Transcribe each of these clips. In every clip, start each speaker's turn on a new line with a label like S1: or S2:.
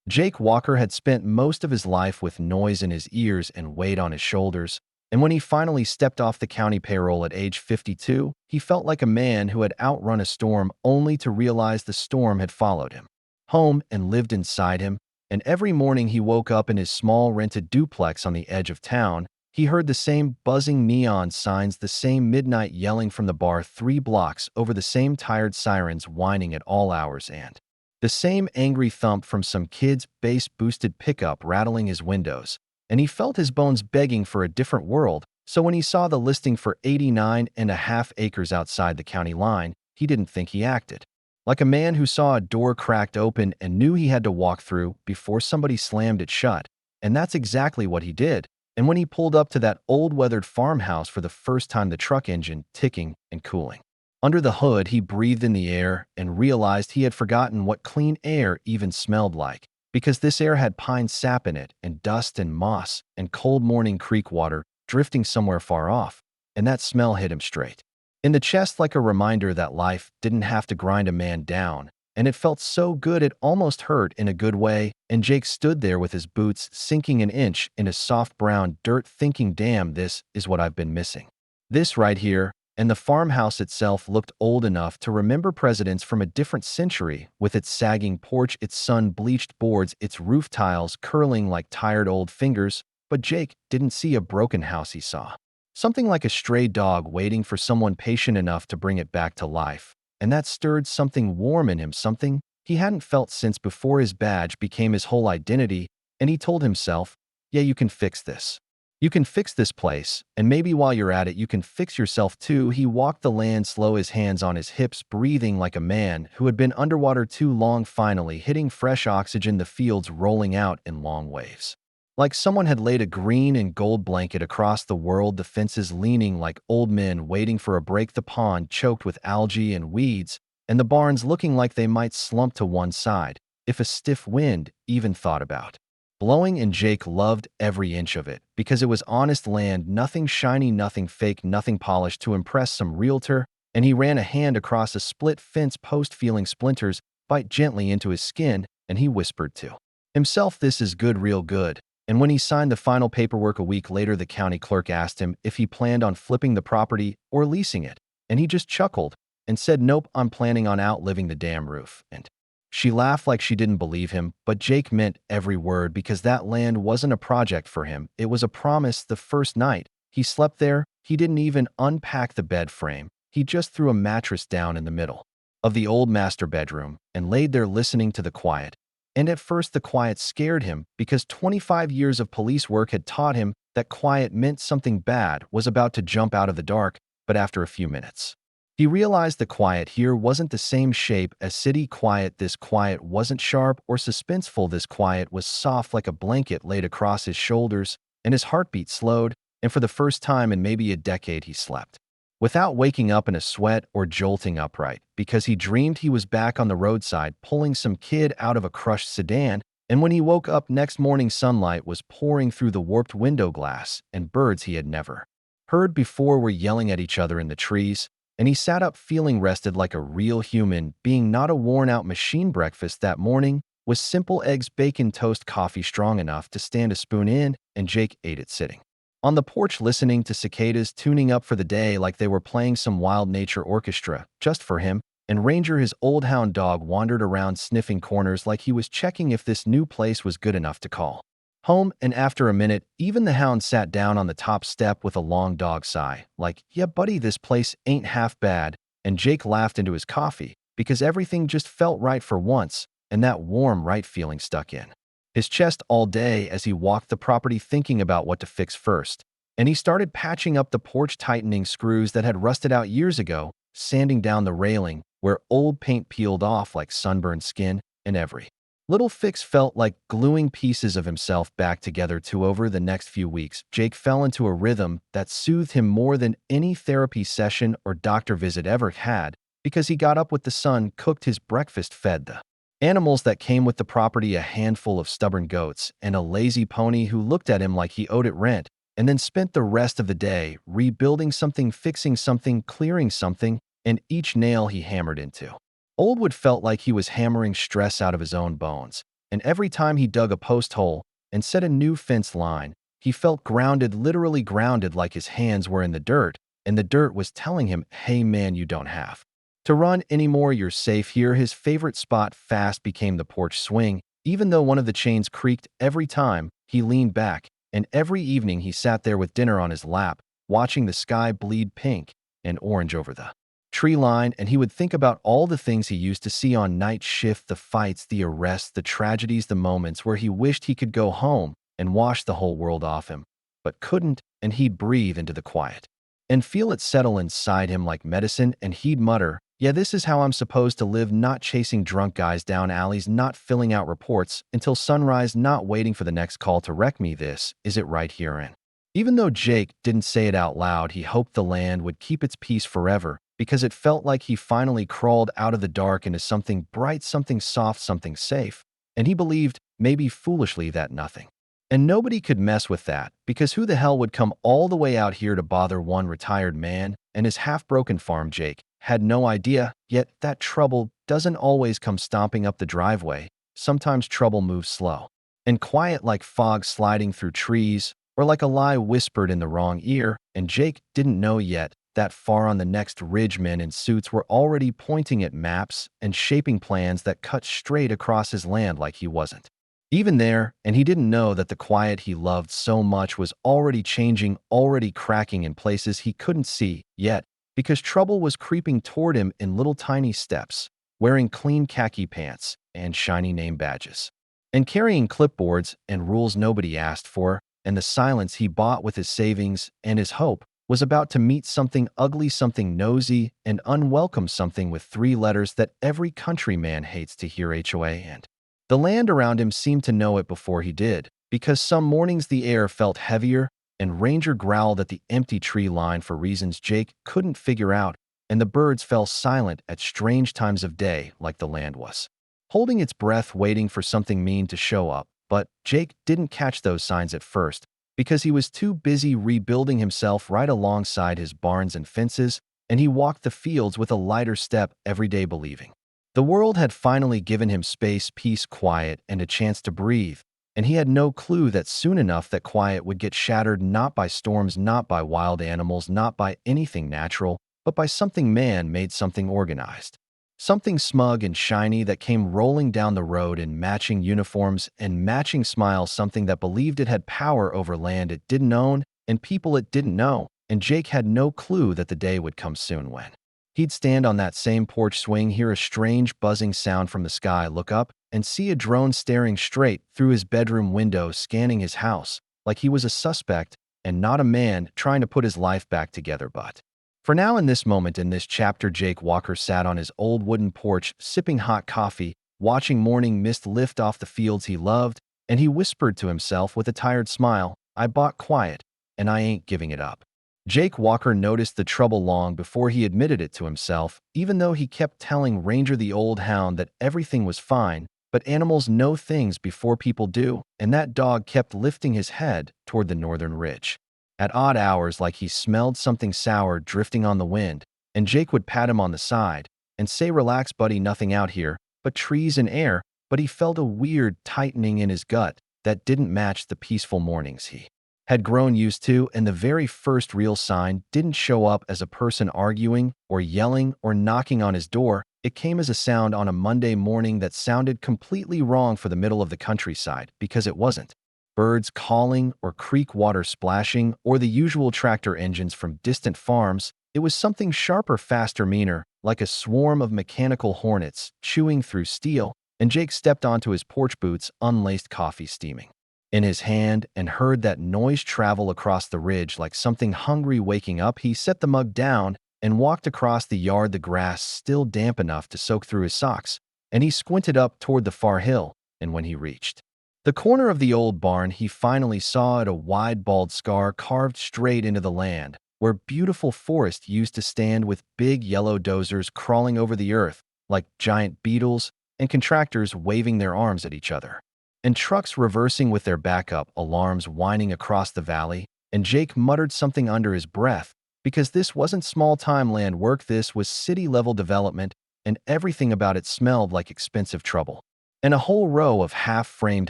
S1: Jake Walker had spent most of his life with noise in his ears and weight on his shoulders, and when he finally stepped off the county payroll at age 52, he felt like a man who had outrun a storm only to realize the storm had followed him home and lived inside him, and every morning he woke up in his small rented duplex on the edge of town. He heard the same buzzing neon signs, the same midnight yelling from the bar 3 blocks over, the same tired sirens whining at all hours, and the same angry thump from some kid's bass-boosted pickup rattling his windows. And he felt his bones begging for a different world, so when he saw the listing for 89.5 acres outside the county line, he didn't think, he acted like a man who saw a door cracked open and knew he had to walk through before somebody slammed it shut. And that's exactly what he did. And when he pulled up to that old weathered farmhouse for the first time, the truck engine ticking and cooling under the hood, he breathed in the air and realized he had forgotten what clean air even smelled like, because this air had pine sap in it, and dust and moss, and cold morning creek water drifting somewhere far off, and that smell hit him straight in the chest like a reminder that life didn't have to grind a man down, and it felt so good it almost hurt in a good way. And Jake stood there with his boots sinking an inch into soft brown dirt, thinking, damn, this is what I've been missing. This right here. And the farmhouse itself looked old enough to remember presidents from a different century, with its sagging porch, its sun-bleached boards, its roof tiles curling like tired old fingers. But Jake didn't see a broken house. He saw something like a stray dog waiting for someone patient enough to bring it back to life. And that stirred something warm in him, something he hadn't felt since before his badge became his whole identity. And he told himself, yeah, you can fix this. You can fix this place, and maybe while you're at it, you can fix yourself too. He walked the land slow, his hands on his hips, breathing like a man who had been underwater too long, finally hitting fresh oxygen, the fields rolling out in long waves. Like someone had laid a green and gold blanket across the world, the fences leaning like old men waiting for a break, the pond choked with algae and weeds, and the barns looking like they might slump to one side if a stiff wind even thought about blowing. And Jake loved every inch of it because it was honest land, nothing shiny, nothing fake, nothing polished to impress some realtor. And he ran a hand across a split fence post, feeling splinters bite gently into his skin, and he whispered to himself, this is good, real good. And when he signed the final paperwork a week later, the county clerk asked him if he planned on flipping the property or leasing it, and he just chuckled and said, nope, I'm planning on outliving the damn roof. And she laughed like she didn't believe him, but Jake meant every word, because that land wasn't a project for him. It was a promise. The first night he slept there, he didn't even unpack the bed frame. He just threw a mattress down in the middle of the old master bedroom and laid there listening to the quiet. And at first the quiet scared him, because 25 years of police work had taught him that quiet meant something bad was about to jump out of the dark. But after a few minutes, he realized the quiet here wasn't the same shape as city quiet. This quiet wasn't sharp or suspenseful. This quiet was soft, like a blanket laid across his shoulders, and his heartbeat slowed, and for the first time in maybe a decade he slept without waking up in a sweat or jolting upright, because he dreamed he was back on the roadside pulling some kid out of a crushed sedan. And when he woke up next morning, sunlight was pouring through the warped window glass, and birds he had never heard before were yelling at each other in the trees. And he sat up feeling rested like a real human being, not a worn-out machine. Breakfast that morning was simple: eggs, bacon, toast, coffee strong enough to stand a spoon in, and Jake ate it sitting on the porch, listening to cicadas tuning up for the day like they were playing some wild nature orchestra just for him. And Ranger, his old hound dog, wandered around sniffing corners like he was checking if this new place was good enough to call home. And after a minute, even the hound sat down on the top step with a long dog sigh, like, yeah, buddy, this place ain't half bad. And Jake laughed into his coffee, because everything just felt right for once, and that warm, right feeling stuck in his chest all day as he walked the property, thinking about what to fix first. And he started patching up the porch, tightening screws that had rusted out years ago, sanding down the railing where old paint peeled off like sunburned skin, and every little fix felt like gluing pieces of himself back together. Over the next few weeks, Jake fell into a rhythm that soothed him more than any therapy session or doctor visit ever had, because he got up with the sun, cooked his breakfast, fed the animals that came with the property, a handful of stubborn goats and a lazy pony who looked at him like he owed it rent, and then spent the rest of the day rebuilding something, fixing something, clearing something, and each nail he hammered into old wood felt like he was hammering stress out of his own bones. and every time he dug a post hole and set a new fence line, he felt grounded, literally grounded, like his hands were in the dirt, and the dirt was telling him, hey man, you don't have to run anymore, you're safe here. His favorite spot fast became the porch swing, even though one of the chains creaked every time he leaned back, and every evening he sat there with dinner on his lap, watching the sky bleed pink and orange over the tree line, and he would think about all the things he used to see on night shift, the fights, the arrests, the tragedies, the moments where he wished he could go home and wash the whole world off him, but couldn't, and he'd breathe into the quiet and feel it settle inside him like medicine, and he'd mutter, yeah, this is how I'm supposed to live, not chasing drunk guys down alleys, not filling out reports until sunrise, not waiting for the next call to wreck me. This is it right here. And even though Jake didn't say it out loud, he hoped the land would keep its peace forever, because it felt like he finally crawled out of the dark into something bright, something soft, something safe, and he believed, maybe foolishly, that nothing and nobody could mess with that, because who the hell would come all the way out here to bother one retired man and his half-broken farm? Jake had no idea, yet that trouble doesn't always come stomping up the driveway. Sometimes trouble moves slow and quiet, like fog sliding through trees, or like a lie whispered in the wrong ear, and Jake didn't know yet that far on the next ridge men in suits were already pointing at maps and shaping plans that cut straight across his land like he wasn't even there, and he didn't know that the quiet he loved so much was already changing, already cracking in places he couldn't see yet, because trouble was creeping toward him in little tiny steps, wearing clean khaki pants and shiny name badges, and carrying clipboards and rules nobody asked for, and the silence he bought with his savings and his hope was about to meet something ugly, something nosy and unwelcome, something with 3 letters that every countryman hates to hear: HOA. And the land around him seemed to know it before he did, because some mornings the air felt heavier, and Ranger growled at the empty tree line for reasons Jake couldn't figure out, and the birds fell silent at strange times of day, like the land was holding its breath, waiting for something mean to show up. But Jake didn't catch those signs at first, because he was too busy rebuilding himself right alongside his barns and fences, and he walked the fields with a lighter step every day, believing the world had finally given him space, peace, quiet, and a chance to breathe, and he had no clue that soon enough that quiet would get shattered, not by storms, not by wild animals, not by anything natural, but by something man-made, something organized, something smug and shiny that came rolling down the road in matching uniforms and matching smiles, something that believed it had power over land it didn't own and people it didn't know, and Jake had no clue that the day would come soon when he'd stand on that same porch swing, hear a strange buzzing sound from the sky, look up, and see a drone staring straight through his bedroom window, scanning his house like he was a suspect and not a man trying to put his life back together. But for now, in this moment, in this chapter, Jake Walker sat on his old wooden porch, sipping hot coffee, watching morning mist lift off the fields he loved, and he whispered to himself with a tired smile, I bought quiet, and I ain't giving it up. Jake Walker noticed the trouble long before he admitted it to himself, even though he kept telling Ranger the old hound that everything was fine, but animals know things before people do, and that dog kept lifting his head toward the northern ridge at odd hours, like he smelled something sour drifting on the wind, and Jake would pat him on the side and say, relax buddy, nothing out here but trees and air, but he felt a weird tightening in his gut that didn't match the peaceful mornings he had grown used to, and the very first real sign didn't show up as a person arguing or yelling or knocking on his door. It came as a sound on a Monday morning that sounded completely wrong for the middle of the countryside, because it wasn't birds calling or creek water splashing or the usual tractor engines from distant farms. It was something sharper, faster, meaner, like a swarm of mechanical hornets chewing through steel, and Jake stepped onto his porch boots, unlaced, coffee steaming in his hand, and heard that noise travel across the ridge like something hungry waking up. He set the mug down and walked across the yard, the grass still damp enough to soak through his socks, and he squinted up toward the far hill, and when he reached the corner of the old barn, he finally saw it, a wide, bald scar carved straight into the land, where beautiful forest used to stand, with big yellow dozers crawling over the earth like giant beetles, and contractors waving their arms at each other, and trucks reversing with their backup alarms whining across the valley. And Jake muttered something under his breath, because this wasn't small-time land work, this was city-level development, and everything about it smelled like expensive trouble. And a whole row of half-framed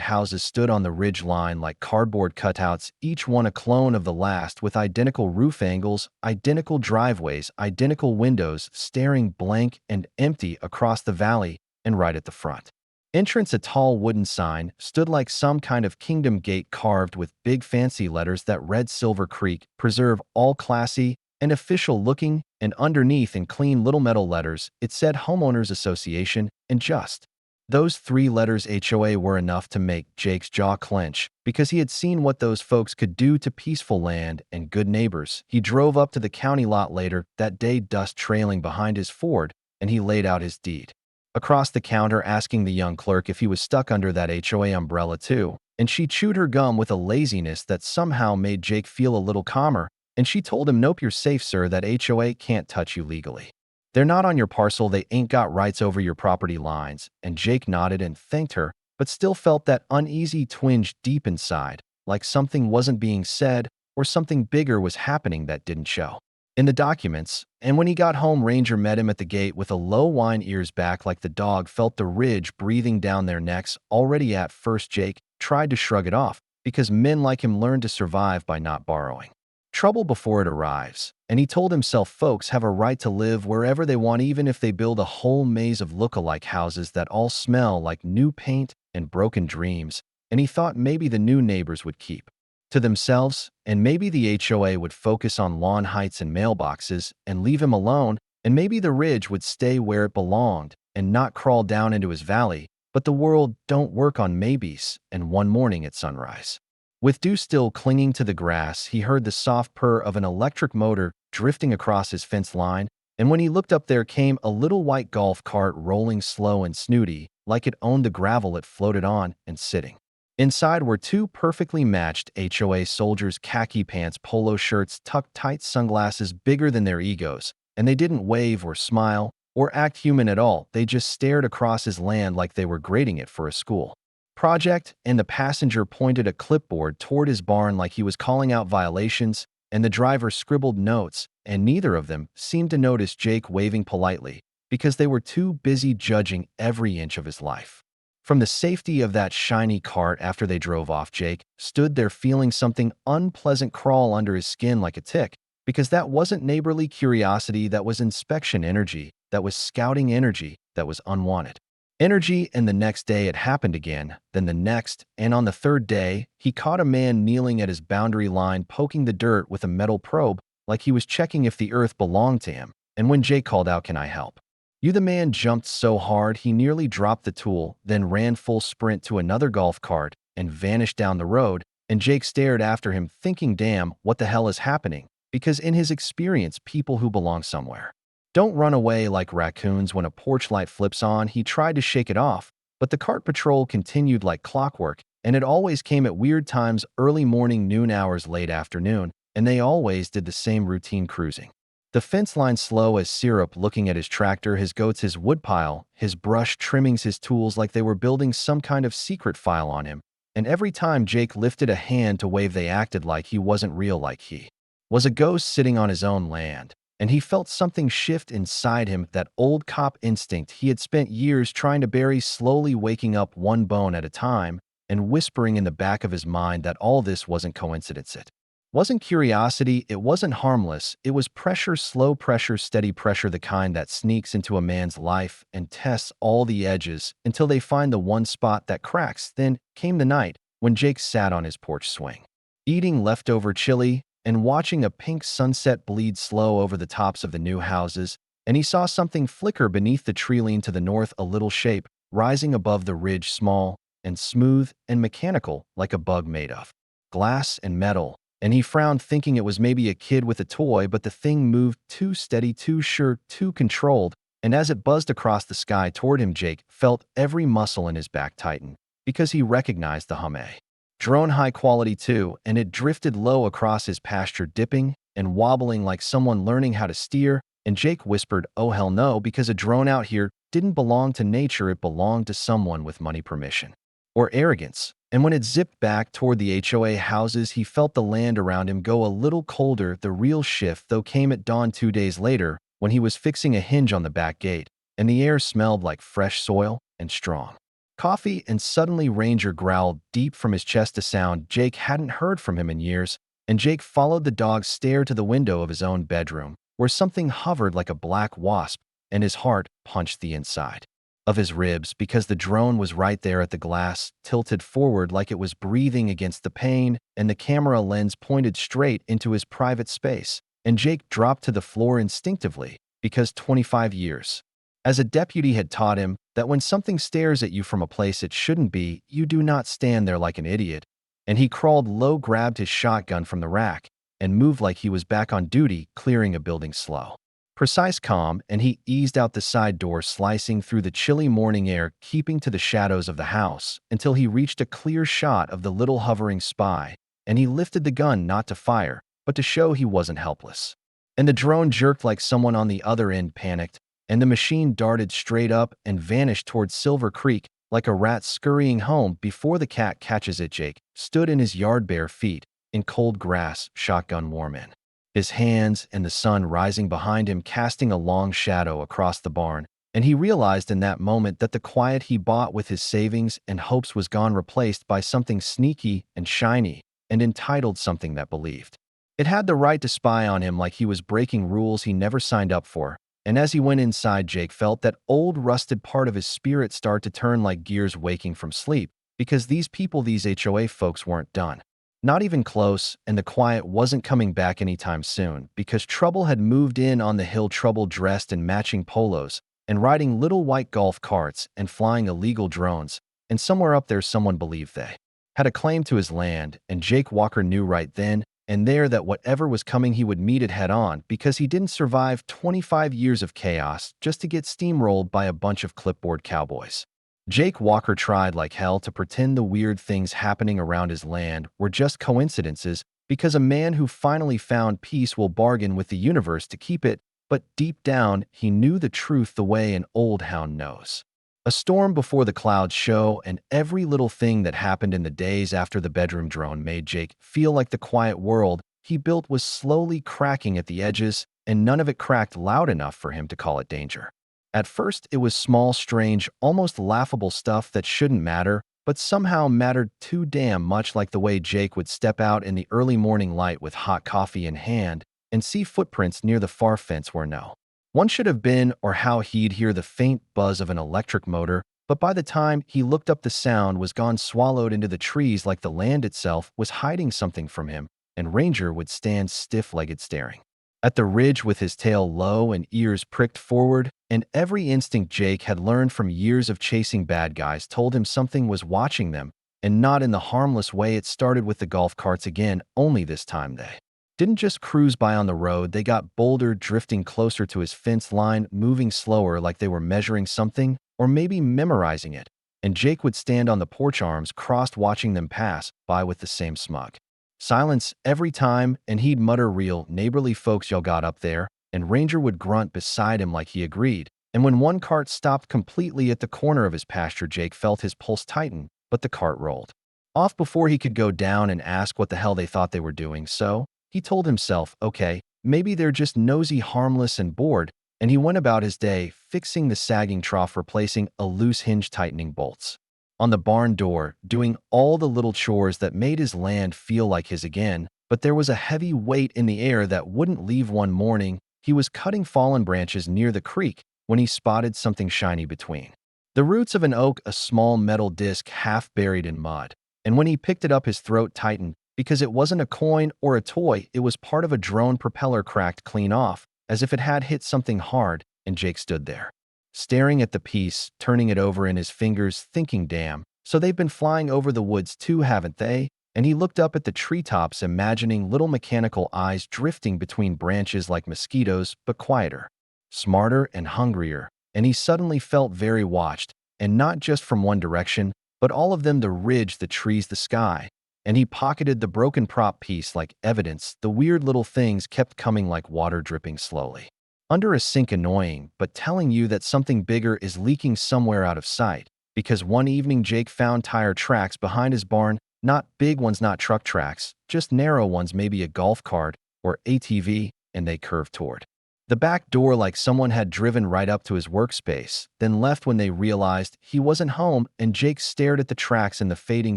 S1: houses stood on the ridge line like cardboard cutouts, each one a clone of the last, with identical roof angles, identical driveways, identical windows, staring blank and empty across the valley and right at the front. Entrance, a tall wooden sign, stood like some kind of kingdom gate carved with big fancy letters that read Silver Creek, Preserve, all classy and official looking, and underneath in clean little metal letters, it said Homeowners Association, and just. Those three letters HOA were enough to make Jake's jaw clench, because he had seen what those folks could do to peaceful land and good neighbors. He drove up to the county lot later that day, dust trailing behind his Ford, and he laid out his deed across the counter, asking the young clerk if he was stuck under that HOA umbrella too. And she chewed her gum with a laziness that somehow made Jake feel a little calmer, and she told him, "Nope, you're safe, sir. That HOA can't touch you legally. They're not on your parcel. They ain't got rights over your property lines." And Jake nodded and thanked her, but still felt that uneasy twinge deep inside, like something wasn't being said or something bigger was happening that didn't show in the documents. And when he got home, Ranger met him at the gate with a low whine, ears back like the dog felt the ridge breathing down their necks already. At first, Jake tried to shrug it off, because men like him learn to survive by not borrowing trouble before it arrives. And he told himself folks have a right to live wherever they want, even if they build a whole maze of look-alike houses that all smell like new paint and broken dreams. And he thought maybe the new neighbors would keep to themselves, and maybe the HOA would focus on lawn heights and mailboxes and leave him alone, and maybe the ridge would stay where it belonged and not crawl down into his valley. But the world don't work on maybes. And one morning at sunrise, with dew still clinging to the grass, he heard the soft purr of an electric motor drifting across his fence line, and when he looked up, there came a little white golf cart rolling slow and snooty, like it owned the gravel it floated on, and sitting inside were two perfectly matched HOA soldiers, khaki pants, polo shirts, tucked tight sunglasses bigger than their egos, and they didn't wave or smile or act human at all. They just stared across his land like they were grading it for a school project, and the passenger pointed a clipboard toward his barn like he was calling out violations, and the driver scribbled notes, and neither of them seemed to notice Jake waving politely, because they were too busy judging every inch of his life. From the safety of that shiny cart after they drove off, Jake stood there feeling something unpleasant crawl under his skin like a tick, because that wasn't neighborly curiosity, that was inspection energy, that was scouting energy, that was unwanted energy. And the next day it happened again, then the next, and on the third day, he caught a man kneeling at his boundary line, poking the dirt with a metal probe like he was checking if the earth belonged to him. And when Jake called out, "Can I help you?" the man jumped so hard he nearly dropped the tool, then ran full sprint to another golf cart and vanished down the road. And Jake stared after him, thinking, damn, what the hell is happening? Because in his experience, people who belong somewhere don't run away like raccoons when a porch light flips on. He tried to shake it off, but the cart patrol continued like clockwork, and it always came at weird times, early morning, noon hours, late afternoon, and they always did the same routine cruising the fence line slow as syrup, looking at his tractor, his goats, his woodpile, his brush trimmings, his tools, like they were building some kind of secret file on him. And every time Jake lifted a hand to wave, they acted like he wasn't real, like he was a ghost sitting on his own land. And he felt something shift inside him, that old cop instinct he had spent years trying to bury, slowly waking up one bone at a time and whispering in the back of his mind that all this wasn't coincidence. It wasn't curiosity, it wasn't harmless, it was pressure, slow pressure, steady pressure, the kind that sneaks into a man's life and tests all the edges until they find the one spot that cracks. Then came the night when Jake sat on his porch swing, eating leftover chili and watching a pink sunset bleed slow over the tops of the new houses, and he saw something flicker beneath the tree line to the north, a little shape rising above the ridge, small and smooth and mechanical, like a bug made of glass and metal. And he frowned, thinking it was maybe a kid with a toy, but the thing moved too steady, too sure, too controlled, and as it buzzed across the sky toward him, Jake felt every muscle in his back tighten, because he recognized the hum. A drone, high quality too, and it drifted low across his pasture, dipping and wobbling like someone learning how to steer. And Jake whispered, "Oh hell no," because a drone out here didn't belong to nature, it belonged to someone with money, permission, or arrogance. And when it zipped back toward the HOA houses, he felt the land around him go a little colder. The real shift, though, came at dawn 2 days later, when he was fixing a hinge on the back gate, and the air smelled like fresh soil and strong Coffee, and suddenly Ranger growled deep from his chest, a sound Jake hadn't heard from him in years, and Jake followed the dog's stare to the window of his own bedroom, where something hovered like a black wasp, and his heart punched the inside of his ribs because the drone was right there at the glass, tilted forward like it was breathing against the pane, and the camera lens pointed straight into his private space, and Jake dropped to the floor instinctively because 25 years as a deputy had taught him that when something stares at you from a place it shouldn't be, you do not stand there like an idiot. And he crawled low, grabbed his shotgun from the rack, and moved like he was back on duty, clearing a building slow, precise, calm, and he eased out the side door, slicing through the chilly morning air, keeping to the shadows of the house, until he reached a clear shot of the little hovering spy, and he lifted the gun not to fire, but to show he wasn't helpless. And the drone jerked like someone on the other end panicked, and the machine darted straight up and vanished towards Silver Creek like a rat scurrying home before the cat catches it. Jake stood in his yard, bare feet, in cold grass, shotgun warm in his hands, and the sun rising behind him, casting a long shadow across the barn. And he realized in that moment that the quiet he bought with his savings and hopes was gone, replaced by something sneaky and shiny and entitled, something that believed it had the right to spy on him like he was breaking rules he never signed up for. And as he went inside, Jake felt that old rusted part of his spirit start to turn like gears waking from sleep, because these people, these HOA folks, weren't done. Not even close, and the quiet wasn't coming back anytime soon, because trouble had moved in on the hill, trouble dressed in matching polos, and riding little white golf carts, and flying illegal drones, and somewhere up there someone believed they had a claim to his land, and Jake Walker knew right then and there that whatever was coming he would meet it head on, because he didn't survive 25 years of chaos just to get steamrolled by a bunch of clipboard cowboys. Jake Walker tried like hell to pretend the weird things happening around his land were just coincidences, because a man who finally found peace will bargain with the universe to keep it, but deep down he knew the truth the way an old hound knows. A storm before the clouds show, and every little thing that happened in the days after the bedroom drone made Jake feel like the quiet world he built was slowly cracking at the edges, and none of it cracked loud enough for him to call it danger. At first, it was small, strange, almost laughable stuff that shouldn't matter, but somehow mattered too damn much, like the way Jake would step out in the early morning light with hot coffee in hand and see footprints near the far fence where no one should have been, or how he'd hear the faint buzz of an electric motor, but by the time he looked up the sound was gone, swallowed into the trees, like the land itself was hiding something from him, and Ranger would stand stiff-legged staring at the ridge with his tail low and ears pricked forward, and every instinct Jake had learned from years of chasing bad guys told him something was watching them, and not in the harmless way it started with the golf carts again, only this time they didn't just cruise by on the road, they got bolder, drifting closer to his fence line, moving slower like they were measuring something, or maybe memorizing it, and Jake would stand on the porch, arms crossed, watching them pass by with the same smug silence every time, and he'd mutter, "Real neighborly folks y'all got up there," and Ranger would grunt beside him like he agreed. And when one cart stopped completely at the corner of his pasture, Jake felt his pulse tighten, but the cart rolled off before he could go down and ask what the hell they thought they were doing. So he told himself, okay, maybe they're just nosy, harmless, and bored, and he went about his day, fixing the sagging trough, replacing a loose hinge, tightening bolts on the barn door, doing all the little chores that made his land feel like his again. But there was a heavy weight in the air that wouldn't leave. One morning, he was cutting fallen branches near the creek when he spotted something shiny between the roots of an oak, a small metal disc half buried in mud. And when he picked it up, his throat tightened, because it wasn't a coin or a toy, it was part of a drone propeller, cracked clean off, as if it had hit something hard, and Jake stood there, staring at the piece, turning it over in his fingers, thinking, damn, so they've been flying over the woods too, haven't they? And he looked up at the treetops, imagining little mechanical eyes drifting between branches like mosquitoes, but quieter, smarter, and hungrier, and he suddenly felt very watched, and not just from one direction, but all of them, the ridge, the trees, the sky. And he pocketed the broken prop piece like evidence. The weird little things kept coming like water dripping slowly under a sink, annoying, but telling you that something bigger is leaking somewhere out of sight. Because one evening Jake found tire tracks behind his barn, not big ones, not truck tracks, just narrow ones, maybe a golf cart or ATV, and they curved toward The back door like someone had driven right up to his workspace, then left when they realized he wasn't home, and Jake stared at the tracks in the fading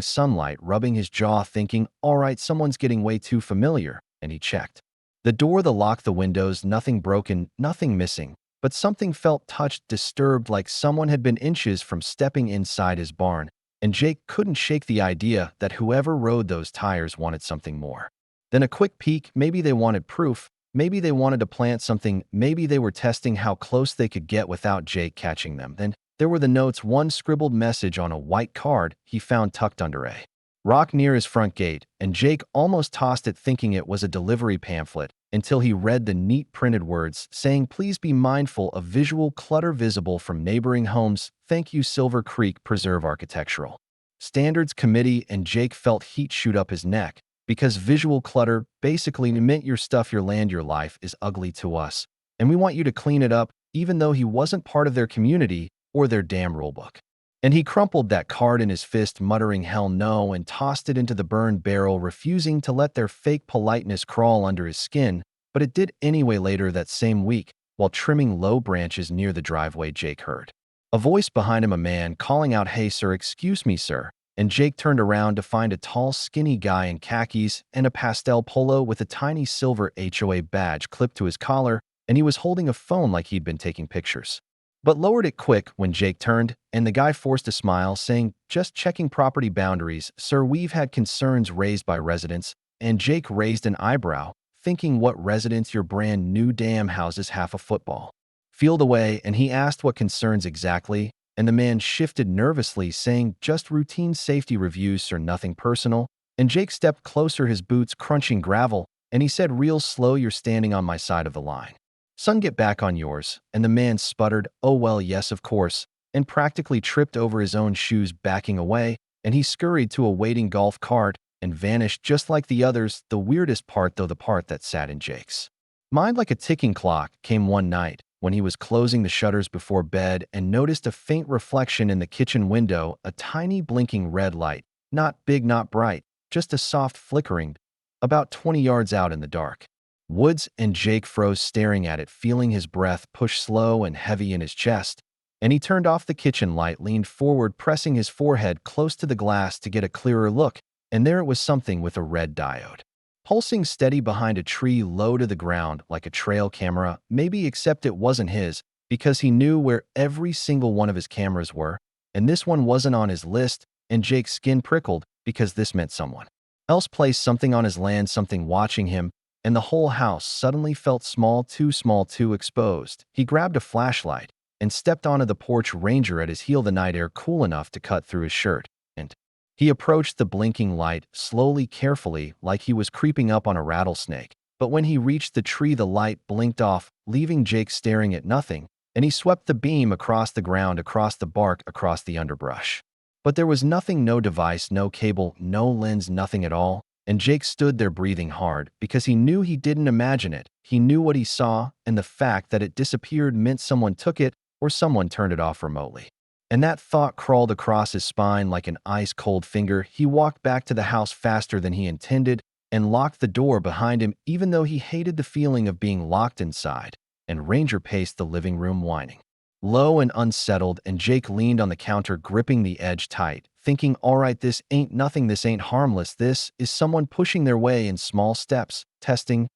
S1: sunlight, rubbing his jaw thinking, all right, someone's getting way too familiar, and he checked. The door, the lock, the windows, nothing broken, nothing missing, but something felt touched, disturbed, like someone had been inches from stepping inside his barn, and Jake couldn't shake the idea that whoever rode those tires wanted something more. Then a quick peek, maybe they wanted proof, maybe they wanted to plant something, maybe they were testing how close they could get without Jake catching them. Then there were the notes, one scribbled message on a white card he found tucked under a rock near his front gate, and Jake almost tossed it thinking it was a delivery pamphlet until he read the neat printed words saying, please be mindful of visual clutter visible from neighboring homes. Thank you, Silver Creek Preserve Architectural Standards Committee. And Jake felt heat shoot up his neck, because visual clutter basically meant your stuff, your land, your life is ugly to us, and we want you to clean it up, even though he wasn't part of their community or their damn rulebook. And he crumpled that card in his fist, muttering hell no, and tossed it into the burned barrel, refusing to let their fake politeness crawl under his skin, but it did anyway. Later that same week, while trimming low branches near the driveway, Jake heard a voice behind him, a man calling out, hey sir, excuse me sir, and Jake turned around to find a tall, skinny guy in khakis and a pastel polo with a tiny silver HOA badge clipped to his collar, and he was holding a phone like he'd been taking pictures, but lowered it quick when Jake turned, and the guy forced a smile, saying, just checking property boundaries, sir, we've had concerns raised by residents. And Jake raised an eyebrow, thinking, what residents? Your brand new damn house is half a football field away, and he asked what concerns exactly, and the man shifted nervously, saying, just routine safety reviews, sir, nothing personal. And Jake stepped closer, his boots crunching gravel, and he said real slow, you're standing on my side of the line. Son, get back on yours. And the man sputtered, oh well, yes, of course, and practically tripped over his own shoes, backing away, and he scurried to a waiting golf cart and vanished just like the others. The weirdest part, though, the part that sat in Jake's mind like a ticking clock, came one night when he was closing the shutters before bed and noticed a faint reflection in the kitchen window, a tiny blinking red light, not big, not bright, just a soft flickering, about 20 yards out in the dark woods, and Jake froze staring at it, feeling his breath push slow and heavy in his chest, and he turned off the kitchen light, leaned forward, pressing his forehead close to the glass to get a clearer look, and there it was, something with a red diode, pulsing steady behind a tree low to the ground like a trail camera, maybe, except it wasn't his, because he knew where every single one of his cameras were, and this one wasn't on his list, and Jake's skin prickled because this meant someone else placed something on his land, something watching him, and the whole house suddenly felt small, too exposed. He grabbed a flashlight and stepped onto the porch, Ranger at his heel, the night air cool enough to cut through his shirt, and he approached the blinking light slowly, carefully, like he was creeping up on a rattlesnake. But when he reached the tree, the light blinked off, leaving Jake staring at nothing, and he swept the beam across the ground, across the bark, across the underbrush. But there was nothing, no device, no cable, no lens, nothing at all. And Jake stood there breathing hard because he knew he didn't imagine it. He knew what he saw, and the fact that it disappeared meant someone took it or someone turned it off remotely. And that thought crawled across his spine like an ice-cold finger. He walked back to the house faster than he intended and locked the door behind him, even though he hated the feeling of being locked inside. And Ranger paced the living room, whining low and unsettled, and Jake leaned on the counter, gripping the edge tight, thinking, all right, this ain't nothing, this ain't harmless, this is someone pushing their way in small steps, testing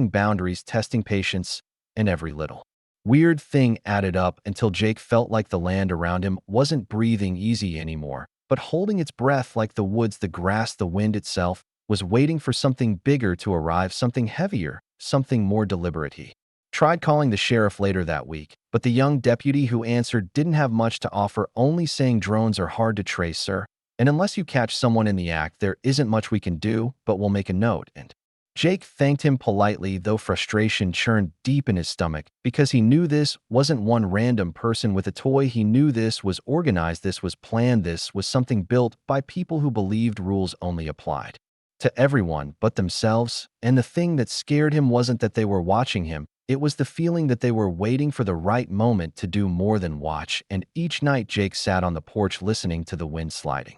S1: boundaries, testing patience, and every little weird thing added up until Jake felt like the land around him wasn't breathing easy anymore, but holding its breath, like the woods, the grass, the wind itself was waiting for something bigger to arrive, something heavier, something more deliberate. He tried calling the sheriff later that week, but the young deputy who answered didn't have much to offer, only saying drones are hard to trace, sir, and unless you catch someone in the act, there isn't much we can do, but we'll make a note. And Jake thanked him politely, though frustration churned deep in his stomach, because he knew this wasn't one random person with a toy. He knew this was organized, this was planned, this was something built by people who believed rules only applied to everyone but themselves. And the thing that scared him wasn't that they were watching him, it was the feeling that they were waiting for the right moment to do more than watch. And each night Jake sat on the porch listening to the wind sliding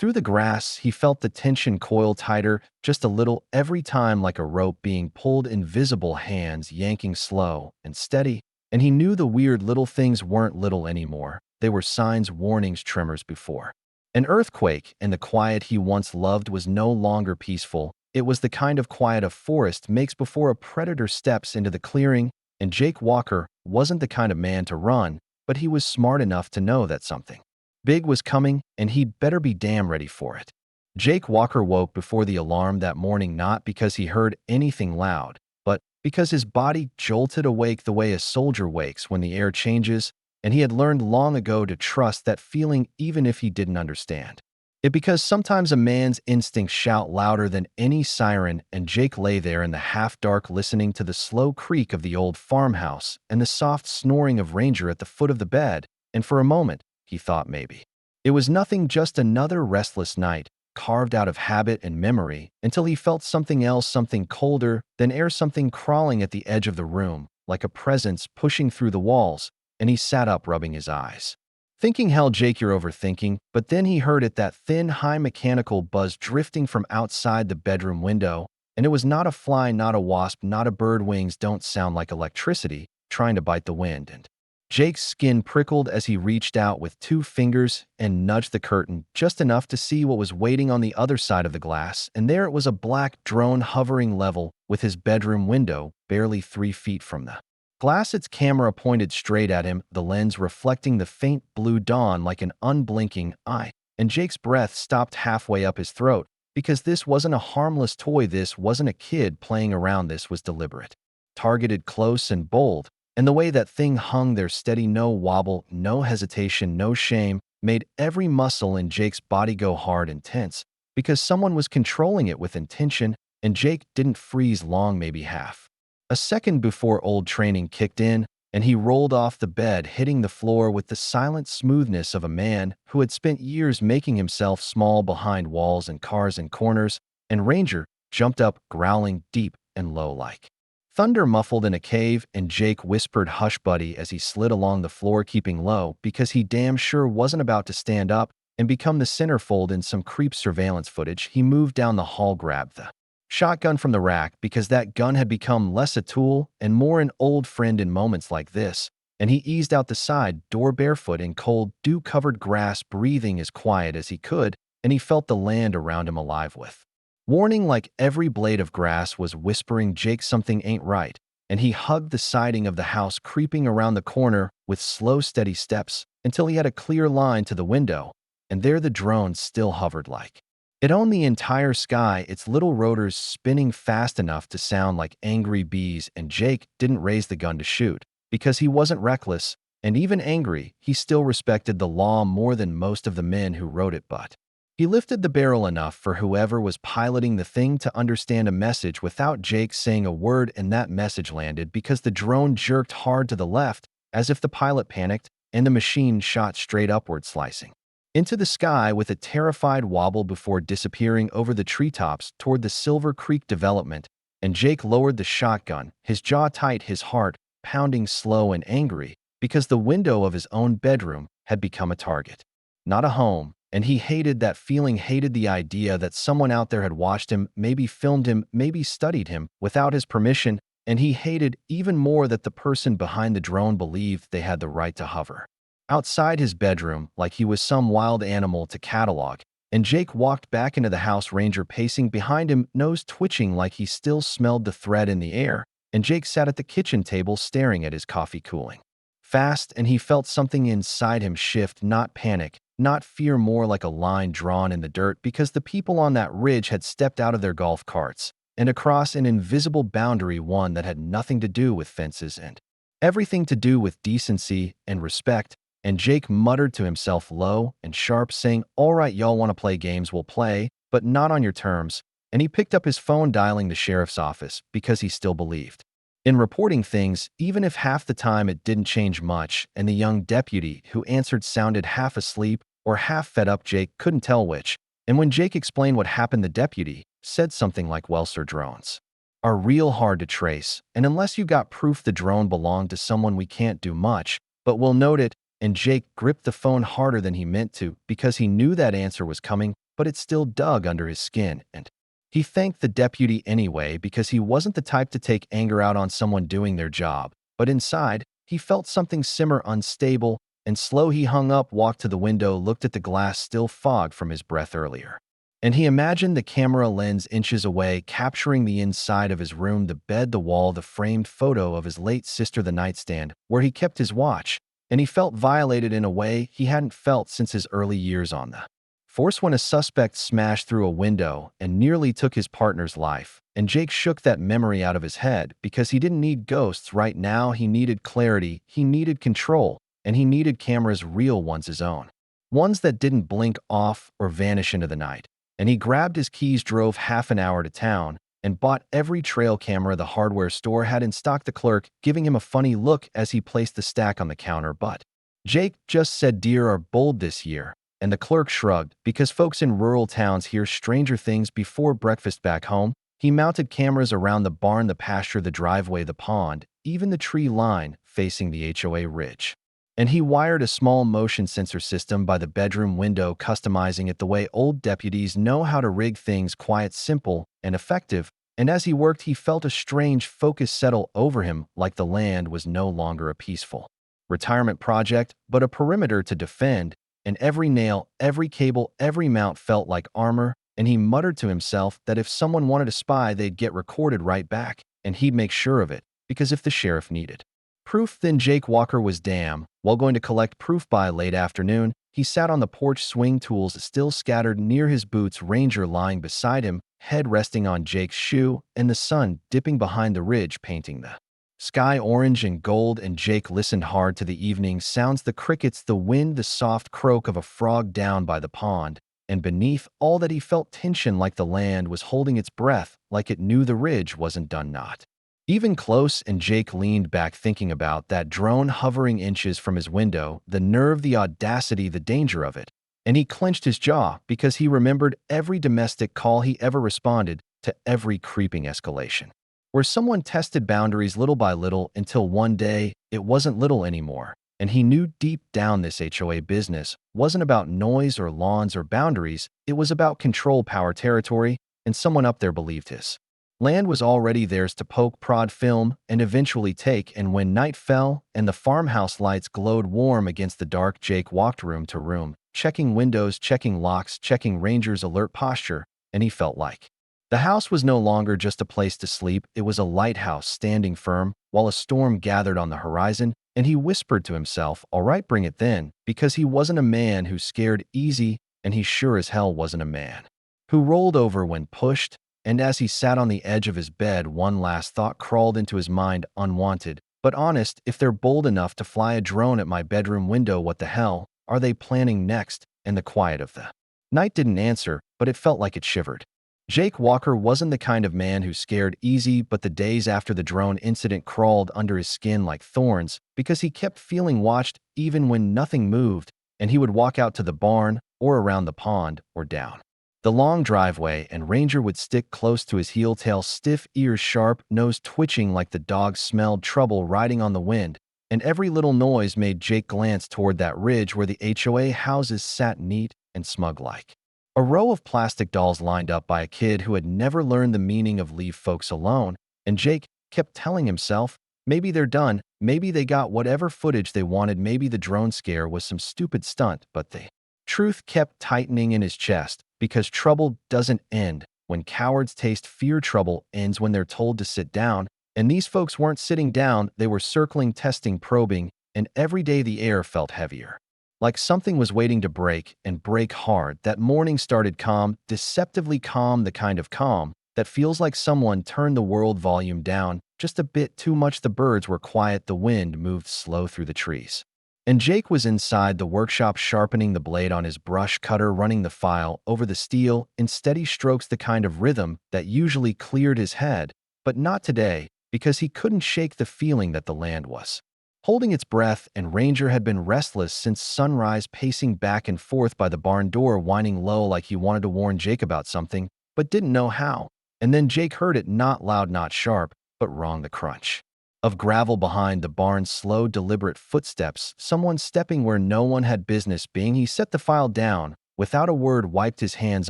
S1: Through the grass, he felt the tension coil tighter, just a little every time, like a rope being pulled, invisible hands yanking slow and steady, and he knew the weird little things weren't little anymore. They were signs, warnings, tremors before. An earthquake, and the quiet he once loved was no longer peaceful. It was the kind of quiet a forest makes before a predator steps into the clearing, and Jake Walker wasn't the kind of man to run, but he was smart enough to know that something big was coming, and he'd better be damn ready for it. Jake Walker woke before the alarm that morning, not because he heard anything loud, but because his body jolted awake the way a soldier wakes when the air changes, and he had learned long ago to trust that feeling even if he didn't understand it, because sometimes a man's instincts shout louder than any siren, and Jake lay there in the half-dark listening to the slow creak of the old farmhouse and the soft snoring of Ranger at the foot of the bed, and for a moment, he thought maybe it was nothing, just another restless night, carved out of habit and memory, until he felt something else, something colder than air, something crawling at the edge of the room, like a presence pushing through the walls, and he sat up, rubbing his eyes. Thinking, hell, Jake, you're overthinking, but then he heard it, that thin, high mechanical buzz drifting from outside the bedroom window, and it was not a fly, not a wasp, not a bird. Wings don't sound like electricity trying to bite the wind, and Jake's skin prickled as he reached out with 2 fingers and nudged the curtain just enough to see what was waiting on the other side of the glass, and there it was, a black drone hovering level with his bedroom window, barely 3 feet from the glass, its camera pointed straight at him, the lens reflecting the faint blue dawn like an unblinking eye, and Jake's breath stopped halfway up his throat, because this wasn't a harmless toy, this wasn't a kid playing around, this was deliberate, targeted, close and bold. And the way that thing hung there, steady, no wobble, no hesitation, no shame, made every muscle in Jake's body go hard and tense, because someone was controlling it with intention, and Jake didn't freeze long, maybe half a second before old training kicked in, and he rolled off the bed, hitting the floor with the silent smoothness of a man who had spent years making himself small behind walls and cars and corners, and Ranger jumped up, growling deep and low like thunder muffled in a cave, and Jake whispered, "Hush, buddy," as he slid along the floor, keeping low, because he damn sure wasn't about to stand up and become the centerfold in some creep surveillance footage. He moved down the hall, grabbed the shotgun from the rack, because that gun had become less a tool and more an old friend in moments like this, and he eased out the side door barefoot in cold, dew-covered grass, breathing as quiet as he could, and he felt the land around him alive with warning, like every blade of grass was whispering, "Jake, something ain't right," and he hugged the siding of the house, creeping around the corner with slow, steady steps until he had a clear line to the window, and there the drone still hovered like it owned the entire sky, its little rotors spinning fast enough to sound like angry bees, and Jake didn't raise the gun to shoot, because he wasn't reckless, and even angry, he still respected the law more than most of the men who wrote it, but he lifted the barrel enough for whoever was piloting the thing to understand a message without Jake saying a word, and that message landed because the drone jerked hard to the left, as if the pilot panicked, and the machine shot straight upward, slicing into the sky with a terrified wobble before disappearing over the treetops toward the Silver Creek development, and Jake lowered the shotgun, his jaw tight, his heart pounding slow and angry, because the window of his own bedroom had become a target, not a home. And he hated that feeling, hated the idea that someone out there had watched him, maybe filmed him, maybe studied him without his permission, and he hated even more that the person behind the drone believed they had the right to hover outside his bedroom like he was some wild animal to catalog. And Jake walked back into the house, Ranger pacing behind him, nose twitching like he still smelled the threat in the air, and Jake sat at the kitchen table staring at his coffee cooling fast, and he felt something inside him shift, not panic, not fear, more like a line drawn in the dirt, because the people on that ridge had stepped out of their golf carts and across an invisible boundary, one that had nothing to do with fences and everything to do with decency and respect. And Jake muttered to himself, low and sharp, saying, "All right, y'all want to play games, we'll play, but not on your terms." And he picked up his phone, dialing the sheriff's office, because he still believed in reporting things, even if half the time it didn't change much, and the young deputy who answered sounded half asleep or half fed up. Jake couldn't tell which, and when Jake explained what happened, the deputy said something like, "Well, sir, drones are real hard to trace, and unless you got proof the drone belonged to someone, we can't do much, but we'll note it." And Jake gripped the phone harder than he meant to, because he knew that answer was coming, but it still dug under his skin, and he thanked the deputy anyway because he wasn't the type to take anger out on someone doing their job. But inside, he felt something simmer unstable, and slow he hung up, walked to the window, looked at the glass still fogged from his breath earlier. And he imagined the camera lens inches away, capturing the inside of his room, the bed, the wall, the framed photo of his late sister, the nightstand, where he kept his watch. And he felt violated in a way he hadn't felt since his early years on the force when a suspect smashed through a window and nearly took his partner's life. And Jake shook that memory out of his head because he didn't need ghosts right now. He needed clarity, he needed control, and he needed cameras, real ones, his own. Ones that didn't blink off or vanish into the night. And he grabbed his keys, drove half an hour to town, and bought every trail camera the hardware store had in stock, the clerk giving him a funny look as he placed the stack on the counter. But Jake just said deer are bold this year, and the clerk shrugged because folks in rural towns hear stranger things before breakfast back home. He mounted cameras around the barn, the pasture, the driveway, the pond, even the tree line facing the HOA ridge. And he wired a small motion sensor system by the bedroom window, customizing it the way old deputies know how to rig things: quiet, simple, and effective. And as he worked, he felt a strange focus settle over him, like the land was no longer a peaceful retirement project, but a perimeter to defend. And every nail, every cable, every mount felt like armor. And he muttered to himself that if someone wanted to spy, they'd get recorded right back, and he'd make sure of it, because if the sheriff needed proof, then Jake Walker was damn. While going to collect proof by late afternoon, he sat on the porch, swing tools still scattered near his boots, Ranger lying beside him, head resting on Jake's shoe, and the sun dipping behind the ridge, painting the sky orange and gold. And Jake listened hard to the evening sounds, the crickets, the wind, the soft croak of a frog down by the pond. And beneath all that, he felt tension, like the land was holding its breath, like it knew the ridge wasn't done, not even close. And Jake leaned back, thinking about that drone hovering inches from his window, the nerve, the audacity, the danger of it. And he clenched his jaw because he remembered every domestic call he ever responded to, every creeping escalation, where someone tested boundaries little by little until one day it wasn't little anymore. And he knew deep down this HOA business wasn't about noise or lawns or boundaries. It was about control, power, territory, and someone up there believed his land was already theirs to poke, prod, film, and eventually take. And when night fell and the farmhouse lights glowed warm against the dark, Jake walked room to room, checking windows, checking locks, checking Ranger's alert posture, and he felt like the house was no longer just a place to sleep. It was a lighthouse standing firm while a storm gathered on the horizon. And he whispered to himself, all right, bring it then, because he wasn't a man who scared easy, and he sure as hell wasn't a man who rolled over when pushed. And as he sat on the edge of his bed, one last thought crawled into his mind, unwanted but honest. If they're bold enough to fly a drone at my bedroom window, what the hell are they planning next? And the quiet of the night didn't answer, but it felt like it shivered. Jake Walker wasn't the kind of man who scared easy, but the days after the drone incident crawled under his skin like thorns because he kept feeling watched even when nothing moved. And he would walk out to the barn or around the pond or down the long driveway, and Ranger would stick close to his heel, tail stiff, ears sharp, nose twitching like the dog smelled trouble riding on the wind. And every little noise made Jake glance toward that ridge where the HOA houses sat neat and smug like a row of plastic dolls lined up by a kid who had never learned the meaning of leave folks alone. And Jake kept telling himself, maybe they're done, maybe they got whatever footage they wanted, maybe the drone scare was some stupid stunt. But the truth kept tightening in his chest, because trouble doesn't end when cowards taste fear. Trouble ends when they're told to sit down. And these folks weren't sitting down, they were circling, testing, probing, and every day the air felt heavier, like something was waiting to break, and break hard. That morning started calm, deceptively calm, the kind of calm that feels like someone turned the world volume down just a bit too much. The birds were quiet, the wind moved slow through the trees. And Jake was inside the workshop, sharpening the blade on his brush cutter, running the file over the steel in steady strokes, the kind of rhythm that usually cleared his head, but not today, because he couldn't shake the feeling that the land was holding its breath. And Ranger had been restless since sunrise, pacing back and forth by the barn door, whining low like he wanted to warn Jake about something, but didn't know how. And then Jake heard it, not loud, not sharp, but wrong, the crunch of gravel behind the barn, slow, deliberate footsteps, someone stepping where no one had business being. He set the file down, without a word wiped his hands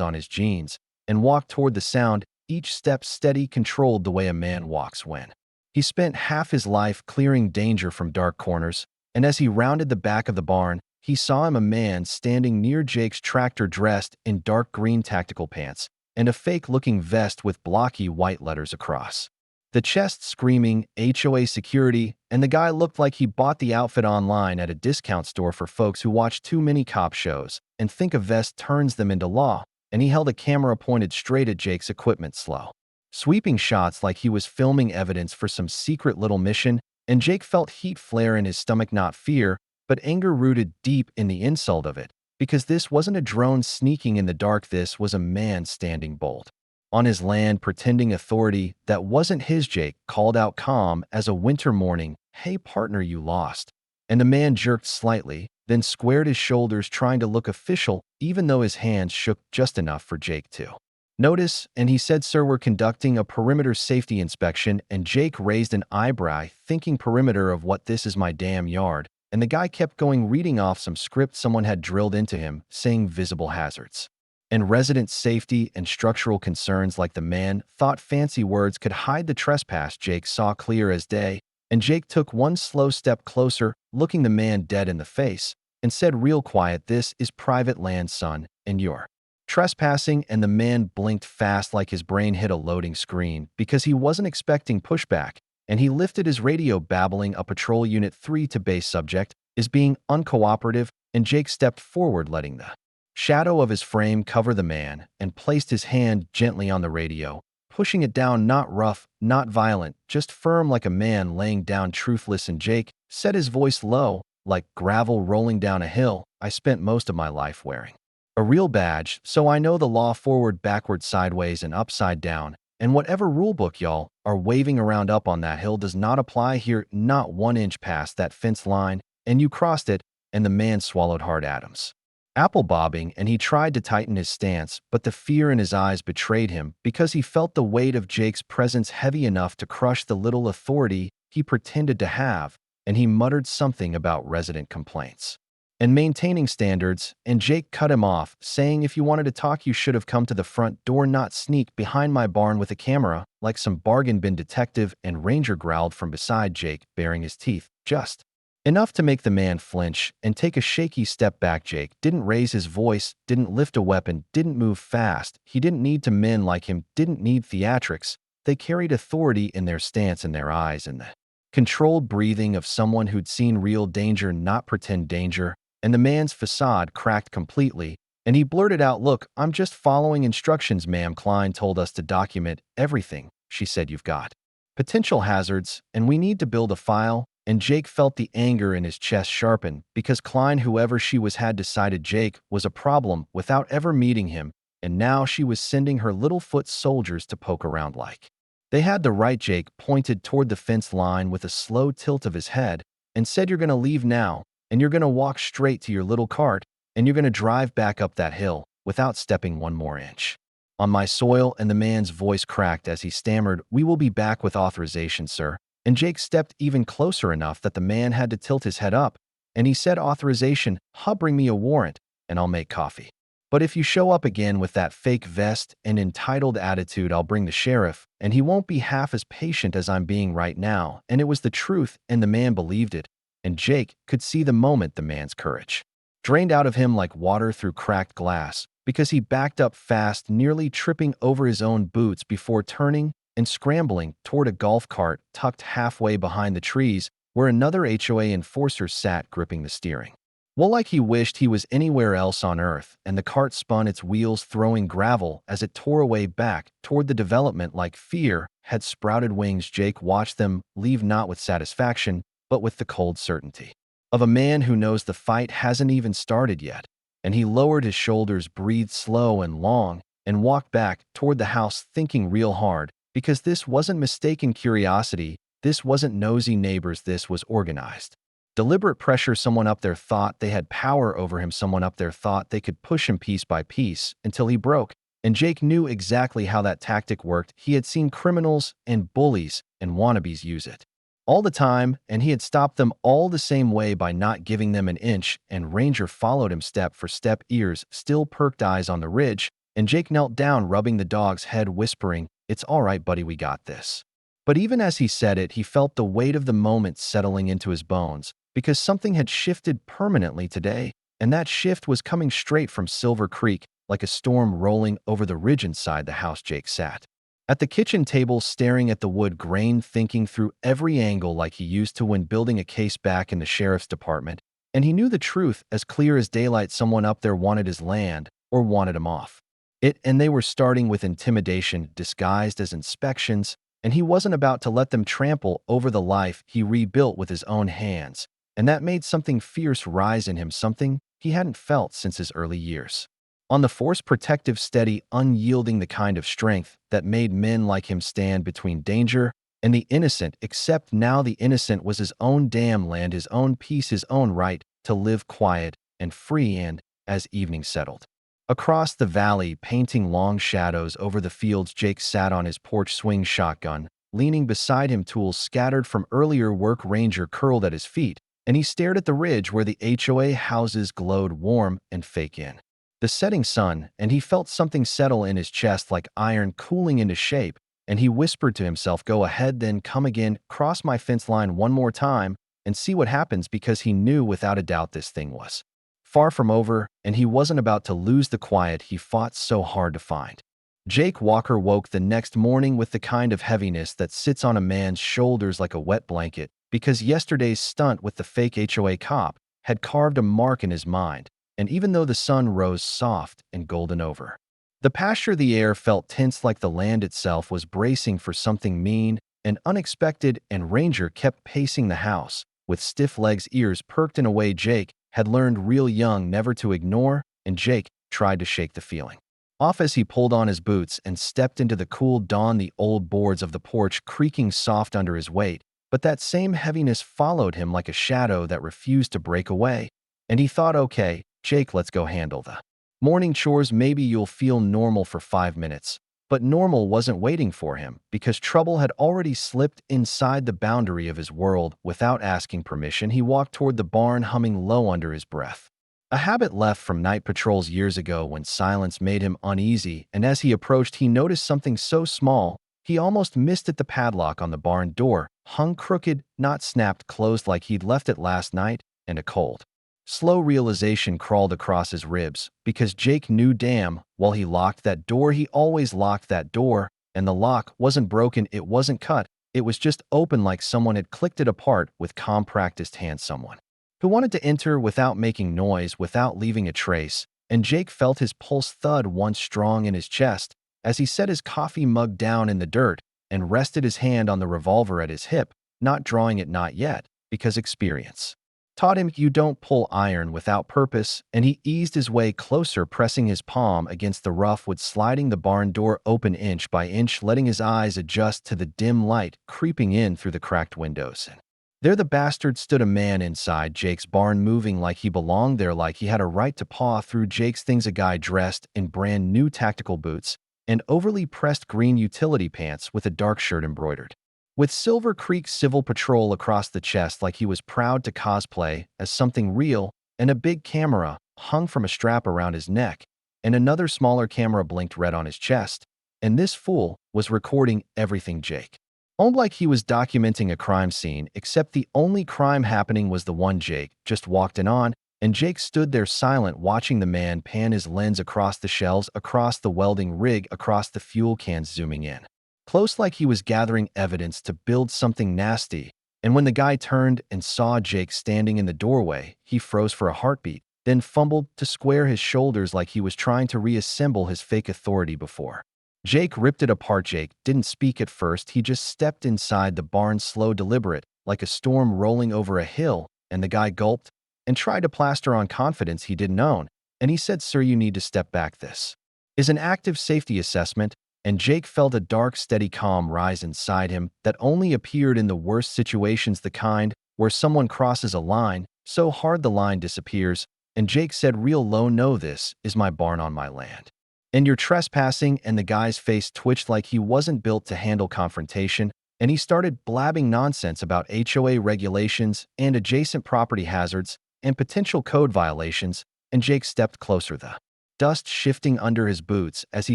S1: on his jeans, and walked toward the sound, each step steady, controlled the way a man walks when. He spent half his life clearing danger from dark corners, and as he rounded the back of the barn, he saw him, a man standing near Jake's tractor dressed in dark green tactical pants and a fake-looking vest with blocky white letters across the chest screaming HOA security, and the guy looked like he bought the outfit online at a discount store for folks who watch too many cop shows and think a vest turns them into law, and he held a camera pointed straight at Jake's equipment, slow, sweeping shots like he was filming evidence for some secret little mission, and Jake felt heat flare in his stomach, not fear, but anger rooted deep in the insult of it, because this wasn't a drone sneaking in the dark, this was a man standing bold on his land, pretending authority that wasn't his. Jake called out calm as a winter morning, "Hey partner, you lost." And the man jerked slightly, then squared his shoulders, trying to look official, even though his hands shook just enough for Jake to notice, and he said, "Sir, we're conducting a perimeter safety inspection." And Jake raised an eyebrow, thinking, perimeter of what? This is my damn yard. And the guy kept going, reading off some script someone had drilled into him, saying visible hazards and resident safety and structural concerns. Like the man thought fancy words could hide the trespass. Jake saw clear as day, and Jake took one slow step closer, looking the man dead in the face, and said real quiet, "This is private land, son, and you're trespassing." And the man blinked fast, like his brain hit a loading screen, because he wasn't expecting pushback, and he lifted his radio, babbling, "A patrol unit 3 to base, subject is being uncooperative." And Jake stepped forward, letting the shadow of his frame cover the man, and placed his hand gently on the radio, pushing it down, not rough, not violent, just firm, like a man laying down truth. "Listen," Jake said, his voice low, like gravel rolling down a hill. "I spent most of my life wearing a real badge, so I know the law forward, backward, sideways, and upside down, and whatever rulebook y'all are waving around up on that hill does not apply here, not 1 inch past that fence line, and you crossed it." And the man swallowed hard, Adam's apple bobbing, and he tried to tighten his stance, but the fear in his eyes betrayed him, because he felt the weight of Jake's presence heavy enough to crush the little authority he pretended to have, and he muttered something about resident complaints and maintaining standards, and Jake cut him off, saying, "If you wanted to talk, you should have come to the front door, not sneak behind my barn with a camera like some bargain bin detective." And Ranger growled from beside Jake, baring his teeth, just enough to make the man flinch and take a shaky step back. Jake didn't raise his voice, didn't lift a weapon, didn't move fast. He didn't need to. Men like him didn't need theatrics. They carried authority in their stance, in their eyes, in the controlled breathing of someone who'd seen real danger, not pretend danger. And the man's facade cracked completely, and he blurted out, "Look, I'm just following instructions, ma'am. Klein told us to document everything. She said you've got potential hazards, and we need to build a file." And Jake felt the anger in his chest sharpen, because Klein, whoever she was, had decided Jake was a problem without ever meeting him, and now she was sending her little foot soldiers to poke around like they had the right. Jake pointed toward the fence line with a slow tilt of his head and said, "You're going to leave now, and you're going to walk straight to your little cart, and you're going to drive back up that hill without stepping 1 more inch on my soil." And the man's voice cracked as he stammered, "We will be back with authorization, sir." And Jake stepped even closer, enough that the man had to tilt his head up, and he said, "Authorization? Huh, bring me a warrant, and I'll make coffee. But if you show up again with that fake vest and entitled attitude, I'll bring the sheriff, and he won't be half as patient as I'm being right now." And it was the truth, and the man believed it, and Jake could see the moment the man's courage drained out of him like water through cracked glass, because he backed up fast, nearly tripping over his own boots before turning and scrambling toward a golf cart tucked halfway behind the trees, where another HOA enforcer sat, gripping the steering well, like he wished he was anywhere else on earth. And the cart spun its wheels, throwing gravel as it tore away back toward the development like fear had sprouted wings. Jake watched them leave, not with satisfaction, but with the cold certainty of a man who knows the fight hasn't even started yet. And he lowered his shoulders, breathed slow and long, and walked back toward the house, thinking real hard, because this wasn't mistaken curiosity, this wasn't nosy neighbors, this was organized deliberate pressure. Someone up there thought they had power over him, someone up there thought they could push him piece by piece until he broke. And Jake knew exactly how that tactic worked. He had seen criminals and bullies and wannabes use it. all the time, and he had stopped them all the same way by not giving them an inch, and Ranger followed him step for step, ears still perked, eyes on the ridge, and Jake knelt down, rubbing the dog's head, whispering, "It's all right, buddy, we got this." But even as he said it, he felt the weight of the moment settling into his bones, because something had shifted permanently today, and that shift was coming straight from Silver Creek, like a storm rolling over the ridge inside the house. Jake sat at the kitchen table, staring at the wood grain, thinking through every angle like he used to when building a case back in the sheriff's department, and he knew the truth as clear as daylight. Someone up there wanted his land, or wanted him off it, and they were starting with intimidation disguised as inspections, and he wasn't about to let them trample over the life he rebuilt with his own hands, and that made something fierce rise in him, something he hadn't felt since his early years. On the force, protective, steady, unyielding, the kind of strength that made men like him stand between danger and the innocent, except now the innocent was his own damn land, his own peace, his own right to live quiet and free. And as evening settled across the valley, painting long shadows over the fields, Jake sat on his porch, swing shotgun, leaning beside him, tools scattered from earlier work, Ranger curled at his feet, and he stared at the ridge where the HOA houses glowed warm and fake in the setting sun, and he felt something settle in his chest like iron cooling into shape, and he whispered to himself, "Go ahead, then come again, cross my fence line one more time, and see what happens," because he knew without a doubt this thing was far from over, and he wasn't about to lose the quiet he fought so hard to find. Jake Walker woke the next morning with the kind of heaviness that sits on a man's shoulders like a wet blanket, because yesterday's stunt with the fake HOA cop had carved a mark in his mind. And even though the sun rose soft and golden over the pasture, the air felt tense, like the land itself was bracing for something mean and unexpected, and Ranger kept pacing the house with stiff legs, ears perked in a way Jake had learned real young never to ignore, and Jake tried to shake the feeling off as he pulled on his boots and stepped into the cool dawn, the old boards of the porch creaking soft under his weight, but that same heaviness followed him like a shadow that refused to break away, and he thought, "Okay, Jake, let's go handle the morning chores. Maybe you'll feel normal for 5 minutes." But normal wasn't waiting for him, because trouble had already slipped inside the boundary of his world. Without asking permission, he walked toward the barn, humming low under his breath, a habit left from night patrols years ago when silence made him uneasy, and as he approached, he noticed something so small he almost missed it. The padlock on the barn door hung crooked, not snapped closed like he'd left it last night, and a cold, slow realization crawled across his ribs, because Jake knew damn well he locked that door. He always locked that door, and the lock wasn't broken, it wasn't cut, it was just open like someone had clicked it apart with calm, practiced hands. Someone who wanted to enter without making noise, without leaving a trace, and Jake felt his pulse thud once strong in his chest as he set his coffee mug down in the dirt and rested his hand on the revolver at his hip, not drawing it, not yet, because experience taught him you don't pull iron without purpose, and he eased his way closer, pressing his palm against the rough wood, sliding the barn door open inch by inch, letting his eyes adjust to the dim light creeping in through the cracked windows. And there the bastard stood, a man inside Jake's barn, moving like he belonged there, like he had a right to paw through Jake's things, a guy dressed in brand new tactical boots and overly pressed green utility pants with a dark shirt embroidered with Silver Creek Civil Patrol across the chest, like he was proud to cosplay as something real, and a big camera hung from a strap around his neck, and another smaller camera blinked red on his chest, and this fool was recording everything Jake owned, like he was documenting a crime scene, except the only crime happening was the one Jake just walked in on, and Jake stood there silent, watching the man pan his lens across the shelves, across the welding rig, across the fuel cans, zooming in close like he was gathering evidence to build something nasty. And when the guy turned and saw Jake standing in the doorway, he froze for a heartbeat, then fumbled to square his shoulders like he was trying to reassemble his fake authority before Jake ripped it apart. Jake didn't speak at first, he just stepped inside the barn, slow, deliberate, like a storm rolling over a hill, and the guy gulped and tried to plaster on confidence he didn't own, and he said, "Sir, you need to step back. This is an active safety assessment." And Jake felt a dark, steady calm rise inside him that only appeared in the worst situations, the kind where someone crosses a line so hard the line disappears, and Jake said real low, "No, this is my barn on my land, and you're trespassing." And the guy's face twitched like he wasn't built to handle confrontation, and he started blabbing nonsense about HOA regulations and adjacent property hazards and potential code violations, and Jake stepped closer, the dust shifting under his boots as he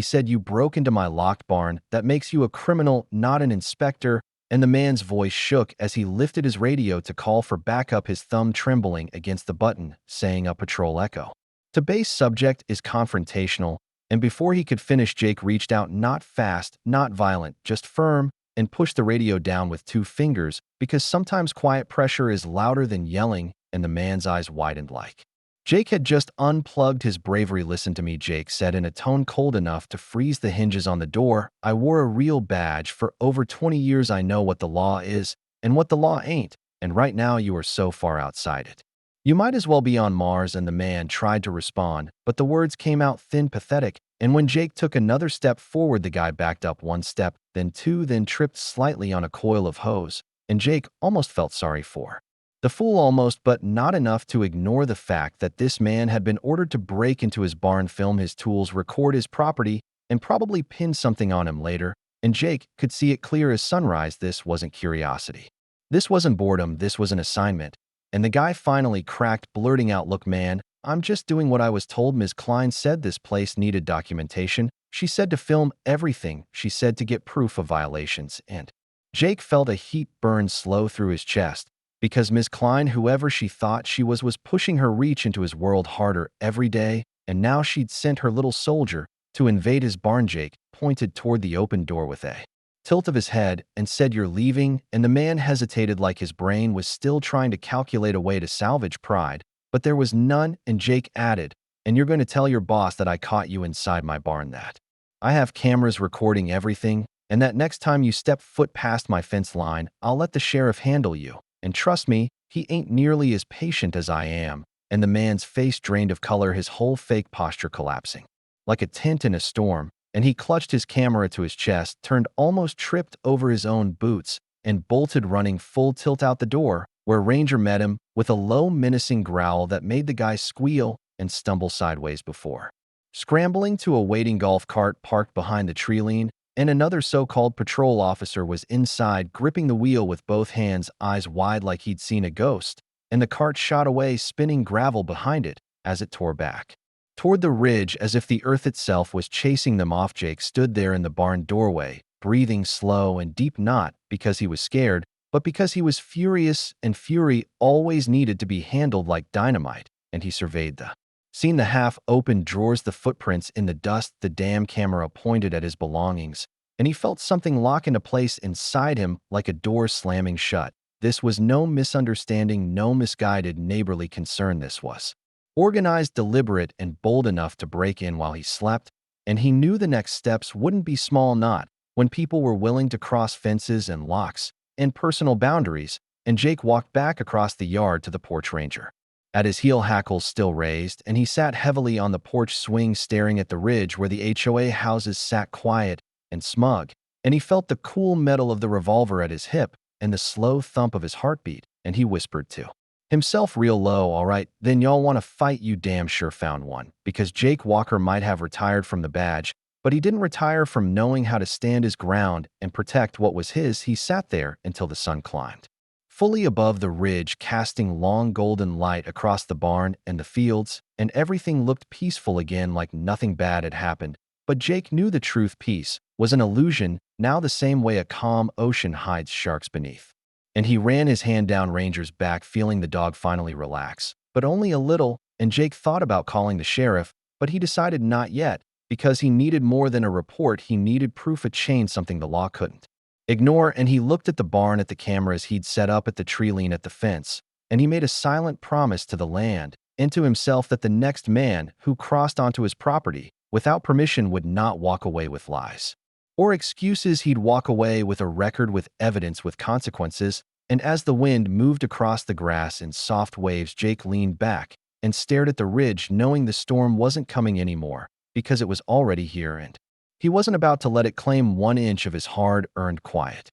S1: said, "You broke into my locked barn. That makes you a criminal, not an inspector." And the man's voice shook as he lifted his radio to call for backup, his thumb trembling against the button, saying a patrol echo. Today's subject is confrontational, and before he could finish, Jake reached out, not fast, not violent, just firm, and pushed the radio down with 2 fingers, because sometimes quiet pressure is louder than yelling, and the man's eyes widened like Jake had just unplugged his bravery. "Listen to me," Jake said in a tone cold enough to freeze the hinges on the door. "I wore a real badge for over 20 years. I know what the law is and what the law ain't, and right now you are so far outside it. You might as well be on Mars." And the man tried to respond, but the words came out thin, pathetic, and when Jake took another step forward, the guy backed up 1 step, then 2, then tripped slightly on a coil of hose, and Jake almost felt sorry for the fool, almost, but not enough to ignore the fact that this man had been ordered to break into his barn, film his tools, record his property, and probably pin something on him later, and Jake could see it clear as sunrise. This wasn't curiosity. This wasn't boredom. This was an assignment. And the guy finally cracked, blurting out, "Look, man, I'm just doing what I was told. Ms. Klein said this place needed documentation. She said to film everything. She said to get proof of violations." And Jake felt a heat burn slow through his chest, because Ms. Klein, whoever she thought she was pushing her reach into his world harder every day, and now she'd sent her little soldier to invade his barn. Jake pointed toward the open door with a tilt of his head and said, "You're leaving?" And the man hesitated, like his brain was still trying to calculate a way to salvage pride, but there was none, and Jake added, "And you're going to tell your boss that I caught you inside my barn, that I have cameras recording everything, and that next time you step foot past my fence line, I'll let the sheriff handle you. And trust me, he ain't nearly as patient as I am." And the man's face drained of color, his whole fake posture collapsing like a tent in a storm, and he clutched his camera to his chest, turned, almost tripped over his own boots, and bolted, running full tilt out the door, where Ranger met him with a low, menacing growl that made the guy squeal and stumble sideways before scrambling to a waiting golf cart parked behind the tree line. And another so-called patrol officer was inside, gripping the wheel with both hands, eyes wide like he'd seen a ghost, and the cart shot away, spinning gravel behind it as it tore back toward the ridge as if the earth itself was chasing them off. Jake stood there in the barn doorway, breathing slow and deep, not because he was scared, but because he was furious, and fury always needed to be handled like dynamite. And he surveyed the seen, the half-opened drawers, the footprints in the dust, the damn camera pointed at his belongings, and he felt something lock into place inside him like a door slamming shut. This was no misunderstanding, no misguided neighborly concern. This was organized, deliberate, and bold enough to break in while he slept, and he knew the next steps wouldn't be small, not when people were willing to cross fences and locks and personal boundaries. And Jake walked back across the yard to the porch. Ranger at his heel, hackles still raised, and he sat heavily on the porch swing, staring at the ridge where the HOA houses sat, quiet and smug, and he felt the cool metal of the revolver at his hip and the slow thump of his heartbeat, and he whispered to himself real low, "All right, then y'all want to fight? You damn sure found one." Because Jake Walker might have retired from the badge, but he didn't retire from knowing how to stand his ground and protect what was his. He sat there until the sun climbed fully above the ridge, casting long golden light across the barn and the fields, and everything looked peaceful again, like nothing bad had happened. But Jake knew the truth. Peace was an illusion, now, the same way a calm ocean hides sharks beneath. And he ran his hand down Ranger's back, feeling the dog finally relax, but only a little. And Jake thought about calling the sheriff, but he decided not yet, because he needed more than a report. He needed proof, a chain, something the law couldn't ignore. And he looked at the barn, at the cameras he'd set up, at the tree line, at the fence, and he made a silent promise to the land and to himself that the next man who crossed onto his property without permission would not walk away with lies or excuses. He'd walk away with a record, with evidence, with consequences. And as the wind moved across the grass in soft waves, Jake leaned back and stared at the ridge, knowing the storm wasn't coming anymore, because it was already here, and he wasn't about to let it claim 1 inch of his hard-earned quiet.